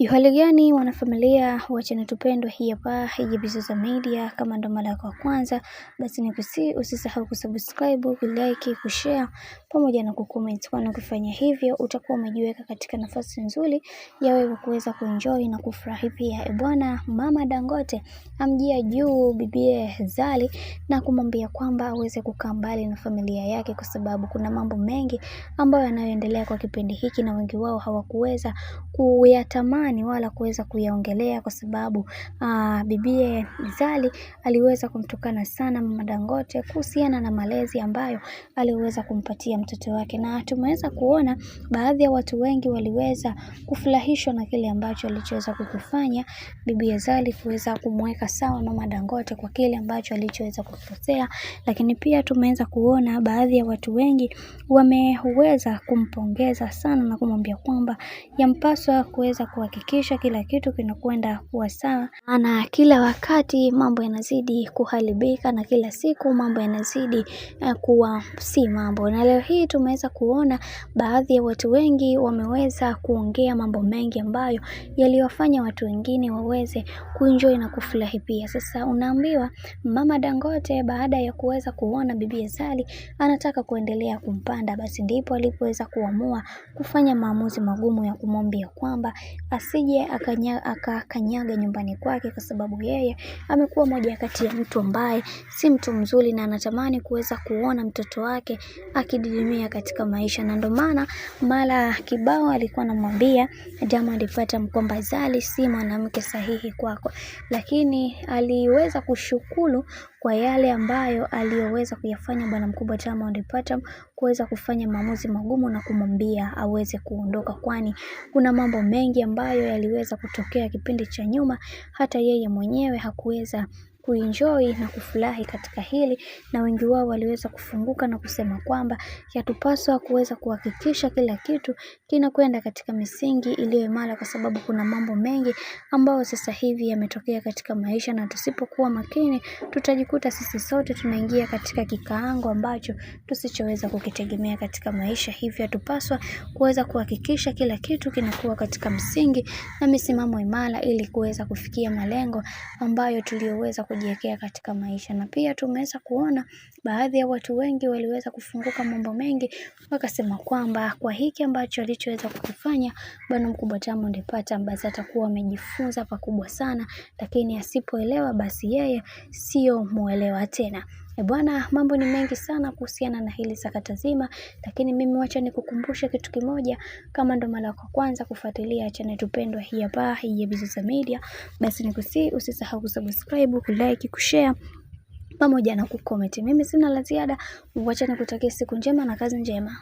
Hali gani wanafamilia wa channel tupendwa hii hapa ya Bizoza Media. Kama ndo mara yako ya kwanza, basi usisahau kusubscribe, kulike, kushare pamoja na kucomment. Kwa kufanya hivyo utakuwa umejiweka katika nafasi nzuri ya wewe kuweza kuenjoy na kufurahi pia. Bwana Mama Dangote amjia juu bibie Zari na kumwambia kwamba aweze kukaa mbali na familia yake, kwa sababu kuna mambo mengi ambayo yanayoendelea kwa kipindi hiki na wengi wao hawakuweza kuyatamani wala kuweza kuyaongelea, kwa sababu bibie Zari aliweza kumtukana sana Mama Dangote kuhusiana na malezi ambayo aliweza kumpatia mtoto wake. Na tumeweza kuona baadhi ya watu wengi waliweza kufurahishwa na kile ambacho alichoweza kukifanya bibie Zari, kuweza kumweka sawa Mama Dangote kwa kile ambacho alichoweza kukosea. Lakini pia tumeweza kuona baadhi ya watu wengi wameweza kumpongeza sana na kumwambia kwamba yampaswa kuweza kuhakikisha kila kitu kinakwenda kuwa sawa, na kila wakati mambo yanazidi kuharibika na kila siku mambo yanazidi kuwa si mambo. Na leo hii tumeweza kuona baadhi ya watu wengi wameweza kuongea mambo mengi ambayo yaliwafanya watu wengine waweze kuenjoy na kufurahi pia. Sasa unaambiwa Mama Dangote baada ya kuweza kuona bibie Zari anataka kuendelea kumpanda, basi ndipo alipoweza kuamua kufanya maamuzi magumu ya kumwambia kwamba asije akakanyaga nyumbani kwake, kwa sababu yeye amekuwa moja kati ya mtu ambaye si mtu mzuri na anatamani kuweza kuona mtoto wake akididimia katika maisha. Na ndio maana mara kibao alikuwa anamwambia Diamond Platnumz kwamba Zari si mwanamke sahihi kwako, lakini aliweza kushukuru kwa yale ambayo aliyoweza kuyafanya bwana mkubwa Diamond Platnumz, kuweza kufanya maamuzi magumu na kumwambia aweze kuondoka, kwani kuna mambo mengi ambayo yaliweza kutokea kipindi cha nyuma hata yeye mwenyewe hakuweza kuenjoy na kufurahi katika hili, na wengi wao waliweza kufunguka na kusema kwamba yatupaswa kuweza kuhakikisha kila kitu kinakwenda katika misingi iliyo imara, kwa sababu kuna mambo mengi ambayo sasa hivi yametokea katika maisha, na tusipokuwa makini tutajikuta sisi sote tunaingia katika kikaango ambacho tusichoweza kukitegemea katika maisha. Hivyo tupaswa kuweza kuhakikisha kila kitu kinakuwa katika msingi na misimamo imara, ili kuweza kufikia malengo ambayo tuliyoweza kujiwekea katika maisha. Na pia tumeweza kuona baadhi ya watu wengi waliweza kufunguka mambo mengi, wakasema kwamba kwa hiki ambacho alichoweza kukifanya bwana mkubwa Diamond Platnumz, basi atakuwa amejifunza pakubwa sana, lakini asipoelewa basi yeye sio muelewa tena. Bwana, mambo ni mengi sana kuhusiana na hili sakata zima, lakini mimi wacha nikukumbushe kitu kimoja. Kama ndo mara ya kwanza kufuatilia channel tupendwa hii hapa ya Bizoza Media, basi usisahau kusubscribe, kulike, kushare pamoja na kucomment. Mimi sina la ziada, wacha nikutakie siku njema na kazi njema.